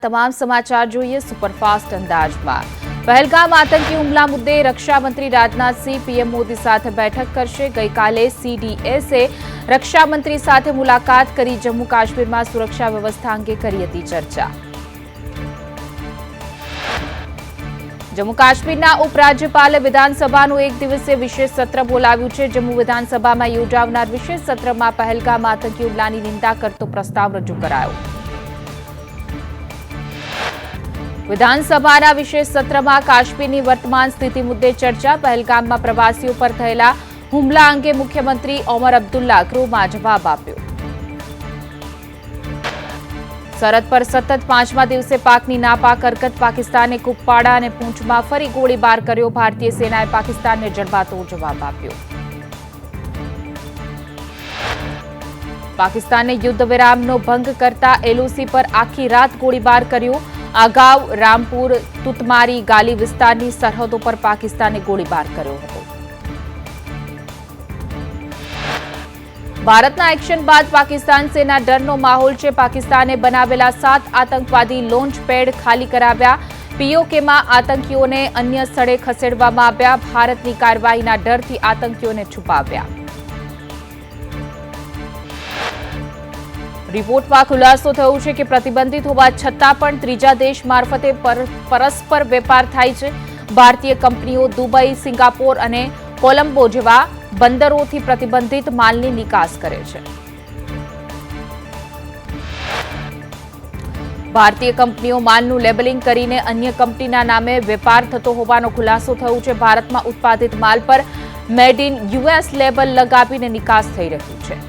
તમામ સમાચાર જોઈએ સુપરફાસ્ટ અંદાજમાં। પહેલગામ આતંકી હુમલા મુદ્દે રક્ષા મંત્રી રાજનાથસિંહ પીએમ મોદી સાથે બેઠક કરશે। ગઈકાલે સીડીએસે રક્ષા મંત્રી સાથે મુલાકાત કરી જમ્મુ કાશ્મીરમાં સુરક્ષા વ્યવસ્થા અંગે કરી હતી ચર્ચા। જમ્મુ કાશ્મીરના ઉપરાજ્યપાલે વિધાનસભાનું એક દિવસીય વિશેષ સત્ર બોલાવ્યું છે। જમ્મુ વિધાનસભામાં યોજાનાર વિશેષ સત્રમાં પહેલગામ આતંકી હુમલાની નિંદા કરતો પ્રસ્તાવ રજૂ કરાયો। વિધાનસભાના વિશેષ સત્રમાં કાશ્મીરની વર્તમાન સ્થિતિ મુદ્દે ચર્ચા। પહેલગામમાં પ્રવાસીઓ પર થયેલા હુમલા અંગે મુખ્યમંત્રી ઓમર અબ્દુલ્લા ગૃહમાં જવાબ આપ્યો। સરહદ પર સતત પાંચમા દિવસે પાકની નાપાક હરકત। પાકિસ્તાને કુપવાડા અને પૂંછમાં ફરી ગોળીબાર કર્યો। ભારતીય સેનાએ પાકિસ્તાનને જડબાતોડ જવાબ આપ્યો। પાકિસ્તાને યુદ્ધ વિરામનો ભંગ કરતા એલઓસી પર આખી રાત ગોળીબાર કર્યો। અગાઉ રામપુર તુતમારી ગાલી વિસ્તારની સરહદો પર પાકિસ્તાને ગોળીબાર કર્યો હતો। ભારતના એક્શન બાદ પાકિસ્તાન સેના ડરનો માહોલ છે। પાકિસ્તાને બનાવેલા 7 આતંકવાદી લોન્ચ પેડ ખાલી કરાવ્યા। પીઓકેમાં આતંકીઓને અન્ય સ્થળે ખસેડવામાં આવ્યા। ભારતની કાર્યવાહીના ડરથી આતંકીઓને છુપાવ્યા। રિપોર્ટમાં ખુલાસો થયો છે કે પ્રતિબંધિત હોવા છતાં પણ ત્રીજા દેશ મારફતે પરસ્પર વેપાર થાય છે। ભારતીય કંપનીઓ દુબઈ, સિંગાપોર અને કોલંબો જેવા બંદરોથી પ્રતિબંધિત માલની નિકાસ કરે છે। ભારતીય કંપનીઓ માલનું લેબલિંગ કરીને અન્ય કંપનીના નામે વેપાર થતો હોવાનો ખુલાસો થયો છે। ભારતમાં ઉત્પાદિત માલ પર મેડ ઇન યુએસ લેબલ લગાવીને નિકાસ થઈ રહ્યું છે।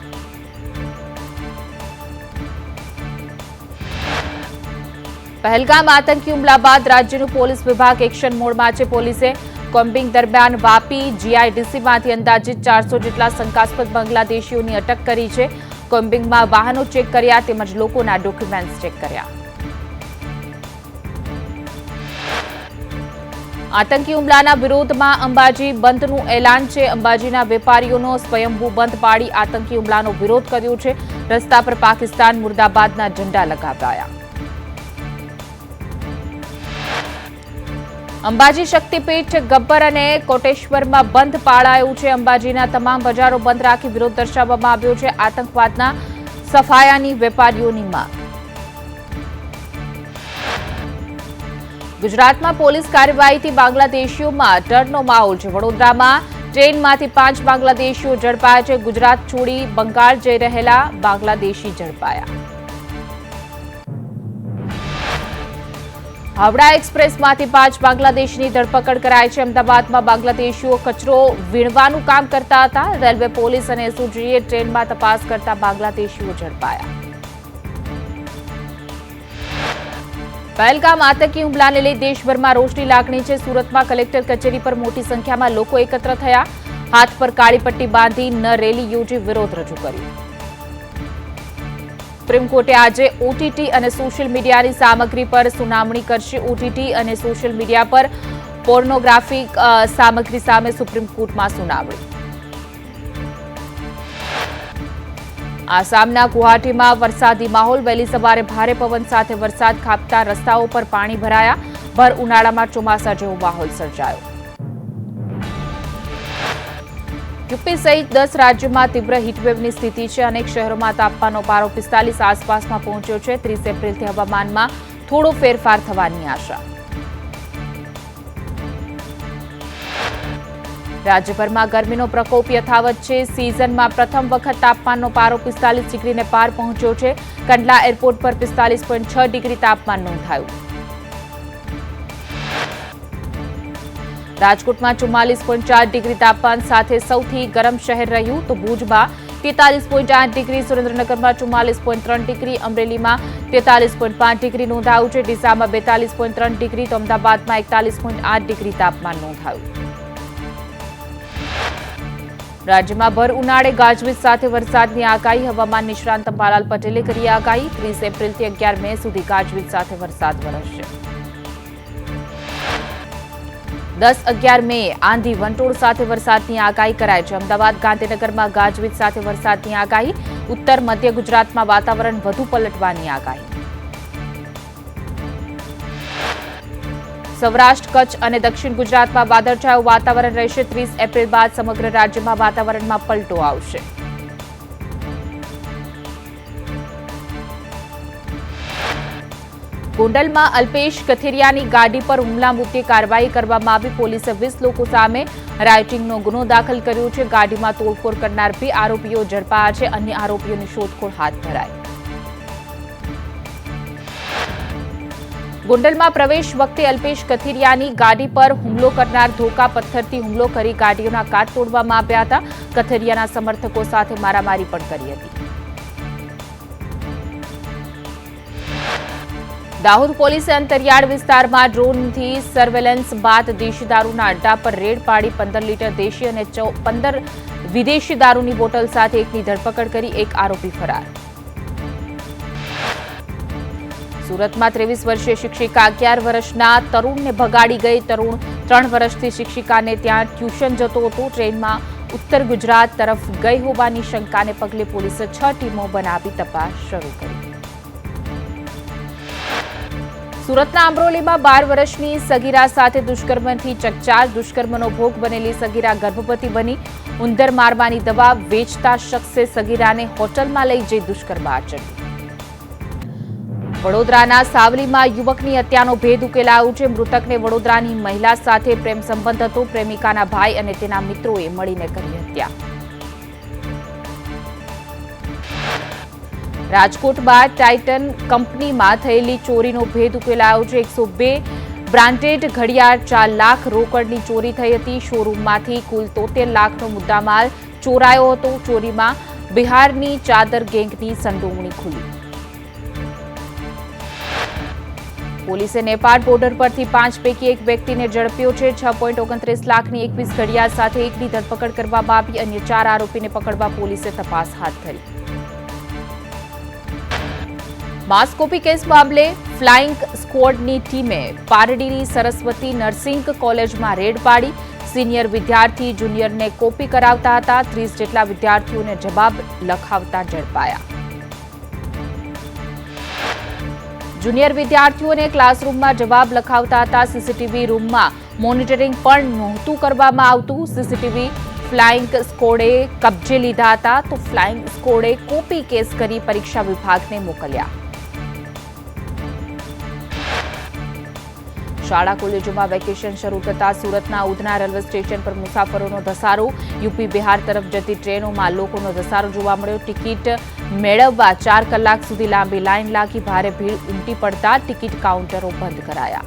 પહેલગામ આતંકી હુમલા બાદ રાજ્યનું પોલીસ વિભાગ એક્શન મોડમાં છે। પોલીસે કોમ્બિંગ દરમિયાન વાપી જીઆઈડીસીમાંથી અંદાજિત 400 જેટલા શંકાસ્પદ બાંગ્લાદેશીઓની અટક કરી છે। કોમ્બિંગમાં વાહનો ચેક કર્યા તેમજ લોકોના ડોક્યુમેન્ટ્સ ચેક કર્યા। આતંકી હુમલાના વિરોધમાં અંબાજી બંધનું એલાન છે। અંબાજીના વેપારીઓનો સ્વયંભૂ બંધ પાડી આતંકી હુમલાનો વિરોધ કર્યો છે। રસ્તા પર પાકિસ્તાન મુર્દાબાદના ઝંડા લગાવાયા। અંબાજી શક્તિપીઠ ગબ્બર અને કોટેશ્વરમાં બંધ પાળાયું છે। અંબાજીના તમામ બજારો બંધ રાખી વિરોધ દર્શાવવામાં આવ્યો છે। આતંકવાદના સફાયાની વેપારીઓની માંગ। ગુજરાતમાં પોલીસ કાર્યવાહીથી બાંગ્લાદેશીઓમાં ડરનો માહોલ છે। વડોદરામાં ટ્રેનમાંથી 5 બાંગ્લાદેશીઓ ઝડપાયા છે। ગુજરાત છોડી બંગાળ જઈ રહેલા બાંગ્લાદેશી ઝડપાયા। હાવડા એક્સપ્રેસમાંથી 5 બાંગ્લાદેશની ધરપકડ કરાઈ છે। અમદાવાદમાં બાંગ્લાદેશીઓ કચરો વીણવાનું કામ કરતા હતા। રેલવે પોલીસ અને એસઓજીએ ટ્રેનમાં તપાસ કરતા બાંગ્લાદેશીઓ ઝડપાયા। પહેલગામ આતંકી હુમલાને લઈ દેશભરમાં રોષની લાગણી છે। સુરતમાં કલેક્ટર કચેરી પર મોટી સંખ્યામાં લોકો એકત્ર થયા। હાથ પર કાળી પટ્ટી બાંધી ન રેલી યોજી વિરોધ રજૂ કર્યો। સુપ્રીમ કોર્ટે આજે ઓટીટી અને સોશિયલ મીડિયાની સામગ્રી પર સુનાવણી કરશે। ઓટીટી અને સોશિયલ મીડિયા પર પોર્નોગ્રાફિક સામગ્રી સામે સુપ્રીમ કોર્ટમાં સુનાવણી। આસામના ગુવાહાટીમાં વરસાદી માહોલ। વહેલી સવારે ભારે પવન સાથે વરસાદ ખાબકતા રસ્તાઓ પર પાણી ભરાયા। ભર ઉનાળામાં ચોમાસા જેવો માહોલ સર્જાયો। યુપી સહિત 10 રાજ્યોમાં તીવ્ર હીટવેવની સ્થિતિ છે। અનેક શહેરોમાં તાપમાનનો પારો 45 આસપાસમાં પહોંચ્યો છે। 30 એપ્રિલથી હવામાનમાં થોડો ફેરફાર થવાની આશા। રાજ્યભરમાં ગરમીનો પ્રકોપ યથાવત છે। સિઝનમાં પ્રથમ વખત તાપમાનનો પારો 45 ડિગ્રીને પાર પહોંચ્યો છે। કંડલા એરપોર્ટ પર 45.6 ડિગ્રી તાપમાન નોંધાયું। રાજકોટમાં 44.4 ડિગ્રી તાપમાન સાથે સૌથી ગરમ શહેર રહ્યું તો ભુજમાં 43.8 ડિગ્રી, સુરેન્દ્રનગરમાં 44.3 ડિગ્રી, અમરેલીમાં 43.5 ડિગ્રી નોંધાયું છે। ડીસામાં 42.3 ડિગ્રી તો અમદાવાદમાં 41.8 ડિગ્રી તાપમાન નોંધાયું। રાજ્યમાં ભર ઉનાળે ગાજવીજ સાથે વરસાદની આગાહી। હવામાન નિષ્ણાંત અંબાલાલ પટેલે કરી આગાહી। 30 એપ્રિલથી 11 મે સુધી ગાજવીજ સાથે વરસાદ વરસશે। 10-11 મે આંધી વંટોળ સાથે વરસાદની આગાહી કરાઈ છે। અમદાવાદ, ગાંધીનગરમાં ગાજવીજ સાથે વરસાદની આગાહી। ઉત્તર મધ્ય ગુજરાતમાં વાતાવરણ વધુ પલટવાની આગાહી। સૌરાષ્ટ્ર, કચ્છ અને દક્ષિણ ગુજરાતમાં વાદળછાયું વાતાવરણ રહેશે. 30 એપ્રિલ બાદ સમગ્ર રાજ્યમાં વાતાવરણમાં પલટો આવશે. ગોંડલમાં અલ્પેશ કથિરિયાની ગાડી પર હુમલા મુદ્દે કાર્યવાહી કરવામાં આવી. પોલીસે 20 લોકો સામે રાઇટિંગનો ગુનો દાખલ કર્યો છે. ગાડીમાં તોડફોડ કરનાર 2 આરોપીઓ ઝડપાયા છે. અન્ય આરોપીઓની શોધખોળ હાથ ધરાઈ. ગોંડલમાં પ્રવેશ વખતે અલ્પેશ કથિરિયાની ગાડી પર હુમલો કરનાર ધોકા પથ્થરથી હુમલો કરી ગાડીઓના કાચ તોડવામાં આવ્યા હતા. કથિરિયાના સમર્થકો સાથે મારામારી પણ કરી હતી. દાહોદ પોલીસે અંતરિયાળ વિસ્તારમાં ડ્રોનથી સર્વેલન્સ બાદ દેશી દારૂના અડ્ડા પર રેડ પાડી 15 લીટર દેશી અને 15 વિદેશી દારૂની બોટલ સાથે એકની ધરપકડ કરી. એક આરોપી ફરાર. સુરતમાં 23 વર્ષીય શિક્ષિકા 11 વર્ષના તરુણને ભગાડી ગઈ. તરુણ 3 વર્ષથી શિક્ષિકાને ત્યાં ટ્યુશન જતો હતો. ટ્રેનમાં ઉત્તર ગુજરાત તરફ ગઈ હોવાની શંકાને પગલે પોલીસે 6 ટીમો બનાવી તપાસ શરૂ કરી. સુરતના અમરોલીમાં 12 વર્ષની સગીરા સાથે દુષ્કર્મથી ચકચાર. દુષ્કર્મનો ભોગ બનેલી સગીરા ગર્ભવતી બની. ઉંદર મારવાની દવા વેચતા શખ્સે સગીરાને હોટલમાં લઈ જઈ દુષ્કર્મ આચર્યું. વડોદરાના સાવલીમાં યુવકની હત્યાનો ભેદ ઉકેલાયો છે. મૃતકને વડોદરાની મહિલા સાથે પ્રેમ સંબંધ હતો. પ્રેમિકાના ભાઈ અને તેના મિત્રોએ મળીને કરી હત્યા. રાજકોટમાં ટાઇટન કંપનીમાં થયેલી ચોરીનો ભેદ ઉકેલાયો છે. 102 બ્રાન્ડેડ ઘડિયાળ, 4 લાખ રોકડની ચોરી થઈ હતી. શોરૂમમાંથી કુલ 73 લાખનો મુદ્દામાલ ચોરાયો હતો. ચોરીમાં બિહારની ચાદર ગેંગની સંડોવણી ખુલી. પોલીસે નેપાળ બોર્ડર પરથી 5 પૈકી એક વ્યક્તિને ઝડપ્યો છે. 6.29 લાખની 21 ઘડિયાળ સાથે એકની ધરપકડ કરવામાં આવી. અન્ય 4 આરોપીને પકડવા પોલીસે તપાસ હાથ ધરી. માસ કોપી કેસ મામલે ફ્લાઇંગ સ્ક્વોડની ટીમે પારડીની સરસ્વતી નર્સિંગ કોલેજમાં રેડ પાડી. સિનિયર વિદ્યાર્થી જુનિયરને કોપી કરાવતા હતા. 30 જેટલા વિદ્યાર્થીઓને જવાબ લખાવતા ઝડપાયા. જુનિયર વિદ્યાર્થીઓને ક્લાસરૂમમાં જવાબ લખાવતા હતા. સીસીટીવી રૂમમાં મોનિટરિંગ પણ નહોતું કરવામાં આવતું. સીસીટીવી ફ્લાઇંગ સ્ક્વોડે કબજે લીધા હતા. તો ફ્લાઇંગ સ્ક્વોડે કોપી કેસ કરી પરીક્ષા વિભાગને મોકલ્યા. શાળા કોલેજોમાં વેકેશન શરૂ થતા સુરતના ઉધના રેલવે સ્ટેશન પર મુસાફરોનો ધસારો. યુપી બિહાર તરફ જતી ટ્રેનોમાં લોકોનો ધસારો જોવા મળ્યો. ટિકિટ મેળવવા 4 કલાક સુધી લાંબી લાઇન લાગી. ભારે ભીડ ઉમટી પડતા ટિકિટ કાઉન્ટરો બંધ કરાયા.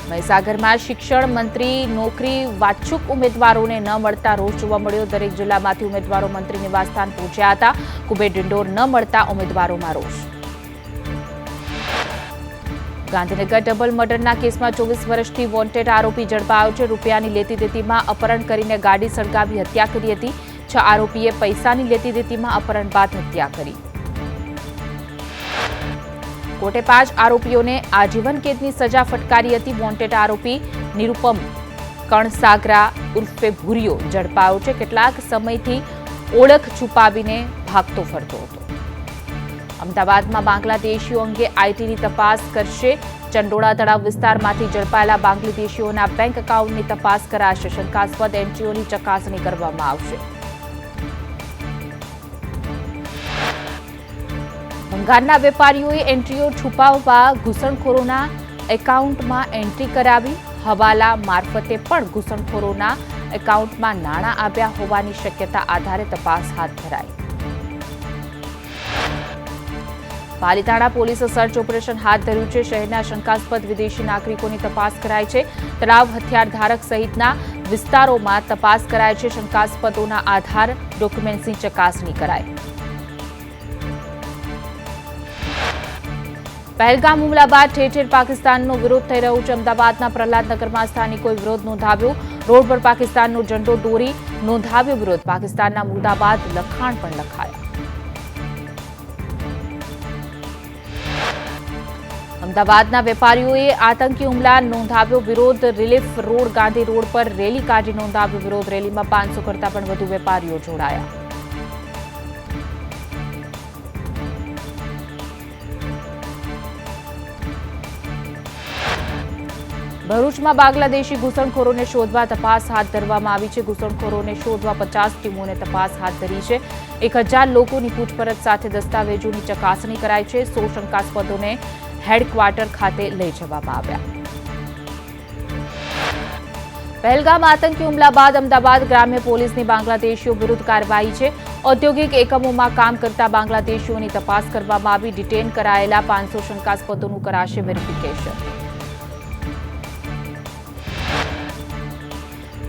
મહીસાગરમાં શિક્ષણ મંત્રી નોકરી વાચ્છુક ઉમેદવારોને ન મળતા રોષ જોવા મળ્યો. દરેક જિલ્લામાંથી ઉમેદવારો મંત્રી નિવાસસ્થાન પહોંચ્યા હતા. કુબેર ડિંડોર ન મળતા ઉમેદવારોમાં રોષ. ગાંધીનગર ડબલ મર્ડરના કેસમાં 24 વર્ષથી વોન્ટેડ આરોપી ઝડપાયો છે. રૂપિયાની લેતી દેતીમાં અપહરણ કરીને ગાડી સળગાવી હત્યા કરી હતી. 6 આરોપીએ પૈસાની લેતી દેતીમાં અપહરણ બાદ હત્યા કરી. કોર્ટે 5 આરોપીઓને આજીવન કેદની સજા ફટકારી હતી. વોન્ટેડ આરોપી નિરુપમ કણસાગરા ઉર્ફે ભૂરિયો ઝડપાયો છે. કેટલાક સમયથી ઓળખ છુપાવીને ભાગતો ફરતો હતો. અમદાવાદમાં બાંગ્લાદેશીઓ અંગે આઈટીની તપાસ કરશે. ચંડોળા તળાવ વિસ્તારમાંથી ઝડપાયેલા બાંગ્લાદેશીઓના બેંક એકાઉન્ટની તપાસ કરાશે. શંકાસ્પદ એન્ટ્રીઓની ચકાસણી કરવામાં આવશે. ભંગારના વેપારીઓએ એન્ટ્રીઓ છુપાવવા ઘૂસણખોરોના એકાઉન્ટમાં એન્ટ્રી કરાવી. હવાલા મારફતે પણ ઘૂસણખોરોના એકાઉન્ટમાં નાણાં આવ્યા હોવાની શક્યતા આધારે તપાસ હાથ ધરાઈ. પાલીતાણા પોલીસે સર્ચ ઓપરેશન હાથ ધર્યું છે. શહેરના શંકાસ્પદ વિદેશી નાગરિકોની તપાસ કરાઈ છે. તળાવ, હથિયાર ધારક સહિતના વિસ્તારોમાં તપાસ કરાઈ છે. શંકાસ્પદોના આધાર ડોક્યુમેન્ટ્સની ચકાસણી કરાઈ. પહેલગામ હુમલા બાદ ઠેર ઠેર પાકિસ્તાનનો વિરોધ થઈ રહ્યો છે. અમદાવાદના પ્રહલાદનગરમાં સ્થાનિકોએ વિરોધ નોંધાવ્યો. રોડ પર પાકિસ્તાનનો ઝંડો દોરી નોંધાવ્યો વિરોધ. પાકિસ્તાનના મુર્દાબાદ લખાણ પણ લખાયા. અમદાવાદના વેપારીઓએ આતંકી હુમલા નોંધાવ્યો વિરોધ. રિલીફ રોડ, ગાંધી રોડ પર રેલી કાઢી નોંધાવ્યો વિરોધ. રેલીમાં 500 કરતા પણ વધુ વેપારીઓ જોડાયા. ભરૂચમાં બાંગ્લાદેશી ઘૂસણખોરોને શોધવા તપાસ હાથ ધરવામાં આવી છે. ઘૂસણખોરોને શોધવા 50 ટીમોને તપાસ હાથ ધરી છે. 1000 લોકોની પૂછપરછ સાથે દસ્તાવેજોની ચકાસણી કરાઈ છે. 100 શંકાસ્પદોને હેડક્વાર્ટર ખાતે લઈ જવામાં આવ્યા. પહેલગામ આતંકી હુમલા બાદ અમદાવાદ ગ્રામ્ય પોલીસની બાંગ્લાદેશીઓ વિરુદ્ધ કાર્યવાહી છે. ઔદ્યોગિક એકમોમાં કામ કરતા બાંગ્લાદેશીઓની તપાસ કરવામાં આવી. ડિટેન કરાયેલા 500 શંકાસ્પદોનું કરાશે વેરિફિકેશન.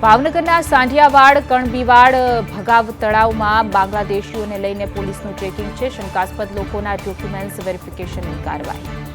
ભાવનગરના સાંઢિયાવાડ કણબીવાડ ભગાવ તળાવમાં બાંગ્લાદેશીઓને લઈને પોલીસનું ચેકિંગ છે. શંકાસ્પદ લોકોના ડોક્યુમેન્ટ્સ વેરિફિકેશનની કાર્યવાહી.